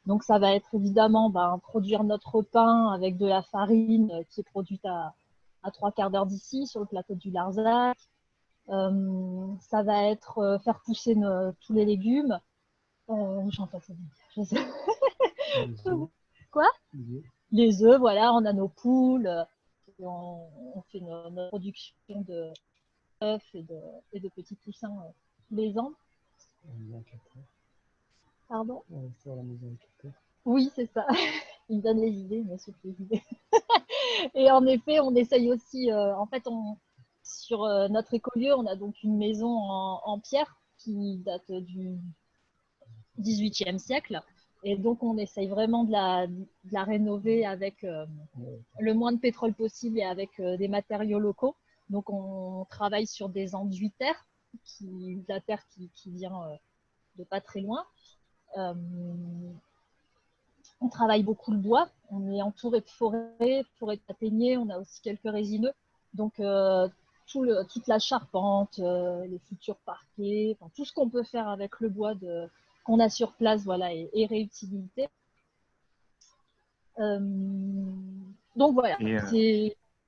Donc, ça va être évidemment produire notre pain avec de la farine qui est produite à 3/4 d'heure d'ici, sur le plateau du Larzac. Ça va être faire pousser tous les légumes. J'en passe. Je sais. Quoi? Les œufs, voilà, on a nos poules. On fait notre production d'œufs et de petits poussins tous les ans. Pardon? Oui, c'est ça. Il me donne les idées, mais c'est les idées. Et en effet, on essaye aussi, en fait, sur notre écolieu, on a donc une maison en pierre qui date du XVIIIe siècle. Et donc, on essaye vraiment de la rénover avec le moins de pétrole possible et avec des matériaux locaux. Donc, on travaille sur des enduits terre, de la terre qui vient de pas très loin. On travaille beaucoup le bois. On est entouré de forêts de châtaigniers. On a aussi quelques résineux. Donc, toute la charpente, les futurs parquets, enfin, tout ce qu'on peut faire avec le bois qu'on a sur place, voilà, est réutilisé. Donc voilà,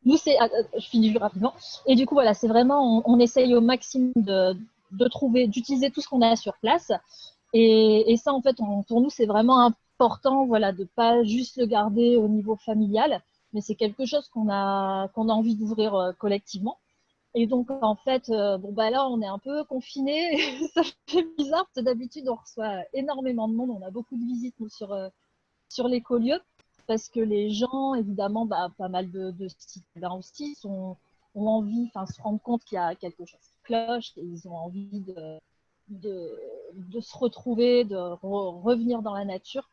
nous je finis rapidement. Et du coup voilà, c'est vraiment, on essaye au maximum d'utiliser tout ce qu'on a sur place. Et ça en fait, pour nous c'est vraiment important, voilà, de pas juste le garder au niveau familial, mais c'est quelque chose qu'on a envie d'ouvrir collectivement. Et donc en fait, là on est un peu confinés, ça fait bizarre parce que d'habitude on reçoit énormément de monde, on a beaucoup de visites nous, sur l'écolieu. Parce que les gens, évidemment, pas mal de citoyens aussi, ont envie, se rendent compte qu'il y a quelque chose qui cloche et ils ont envie de se retrouver, de revenir dans la nature.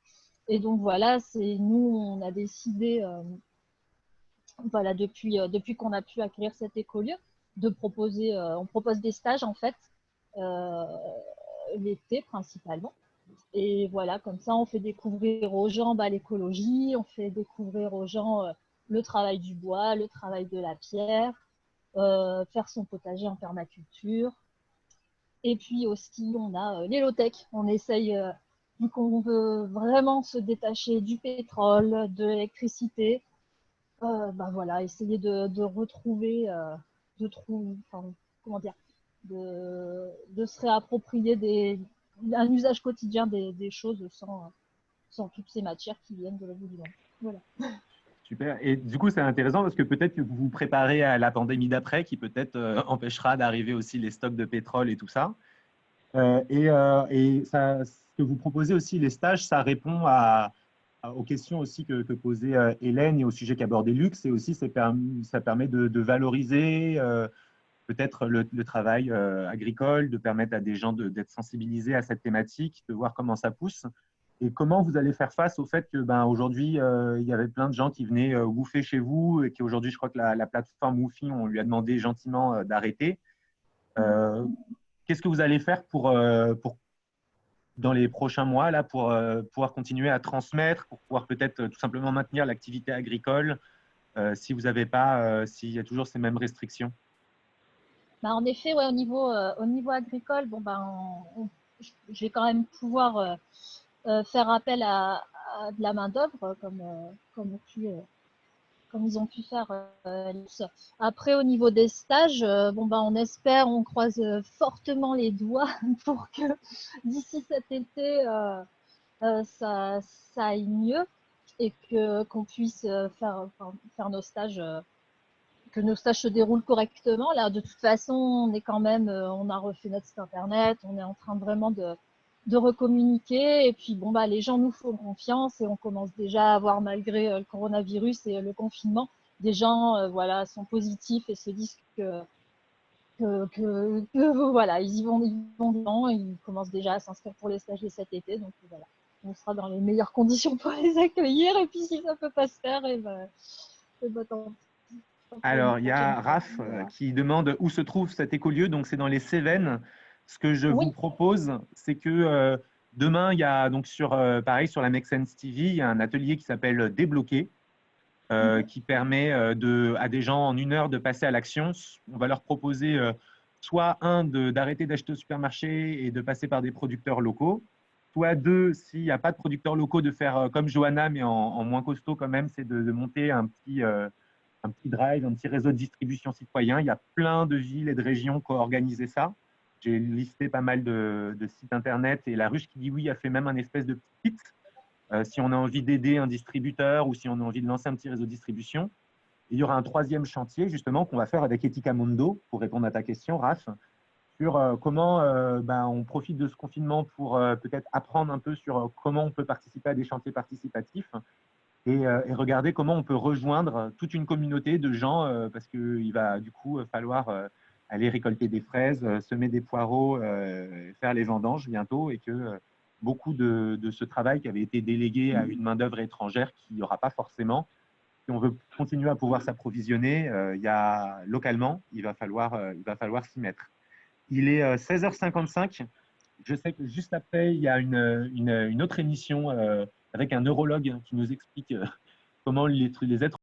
Et donc voilà, nous, on a décidé, voilà, depuis qu'on a pu acquérir cet écolieu, de proposer, on propose des stages en fait, l'été principalement. Et voilà, comme ça, on fait découvrir aux gens l'écologie, on fait découvrir aux gens le travail du bois, le travail de la pierre, faire son potager en permaculture. Et puis aussi, on a les low-tech. On essaye, vu qu'on veut vraiment se détacher du pétrole, de l'électricité, voilà, essayer de retrouver, comment dire, de se réapproprier un usage quotidien des choses sans toutes ces matières qui viennent de la bout du monde. Voilà. Super. Et du coup, c'est intéressant parce que peut-être que vous vous préparez à la pandémie d'après qui peut-être empêchera d'arriver aussi les stocks de pétrole et tout ça. Et ça, ce que vous proposez aussi, les stages, ça répond aux questions aussi que posait Hélène et au sujet qu'abordait Lux. Et aussi, ça permet de valoriser peut-être le travail agricole, de permettre à des gens d'être sensibilisés à cette thématique, de voir comment ça pousse. Et comment vous allez faire face au fait que aujourd'hui, il y avait plein de gens qui venaient wooffer chez vous et qu'aujourd'hui, je crois que la plateforme Woofing, on lui a demandé gentiment d'arrêter. Qu'est-ce que vous allez faire pour dans les prochains mois là, pour pouvoir continuer à transmettre, pour pouvoir peut-être tout simplement maintenir l'activité agricole si vous n'avez pas, s'il y a toujours ces mêmes restrictions? En effet, ouais, au niveau agricole, je vais quand même pouvoir faire appel à de la main-d'œuvre comme ils ont pu faire. Après, au niveau des stages, on espère, on croise fortement les doigts pour que d'ici cet été, ça aille mieux et qu'on puisse faire nos stages, que nos stages se déroulent correctement. Là, de toute façon, on est quand même, on a refait notre site internet, on est en train vraiment de recommuniquer. Et puis, les gens nous font confiance et on commence déjà à voir, malgré le coronavirus et le confinement, des gens sont positifs et se disent que voilà, ils vont dedans, ils commencent déjà à s'inscrire pour les stages de cet été. Donc voilà, on sera dans les meilleures conditions pour les accueillir. Et puis si ça peut pas se faire, tant pis. Alors, il y a Raph qui demande où se trouve cet écolieu. Donc, c'est dans les Cévennes. Ce que je vous propose, c'est que demain, il y a donc pareil, sur la Make Sense TV, il y a un atelier qui s'appelle Débloquer, qui permet à des gens en 1 heure de passer à l'action. On va leur proposer soit d'arrêter d'acheter au supermarché et de passer par des producteurs locaux, soit s'il n'y a pas de producteurs locaux, de faire comme Johanna, mais en moins costaud quand même, c'est de monter un petit drive, un petit réseau de distribution citoyen. Il y a plein de villes et de régions qui ont organisé ça. J'ai listé pas mal de sites internet et La Ruche qui dit oui a fait même un espèce de petit kit si on a envie d'aider un distributeur ou si on a envie de lancer un petit réseau de distribution. Et il y aura un 3e chantier justement qu'on va faire avec Etika Mondo pour répondre à ta question, Raph, sur comment on profite de ce confinement pour peut-être apprendre un peu sur comment on peut participer à des chantiers participatifs et regarder comment on peut rejoindre toute une communauté de gens parce qu'il va du coup falloir aller récolter des fraises, semer des poireaux, faire les vendanges bientôt et que beaucoup de ce travail qui avait été délégué à une main-d'œuvre étrangère qui n'y aura pas forcément, si on veut continuer à pouvoir s'approvisionner, localement, il va falloir s'y mettre. Il est 16h55. Je sais que juste après, il y a une autre émission avec un neurologue qui nous explique comment les êtres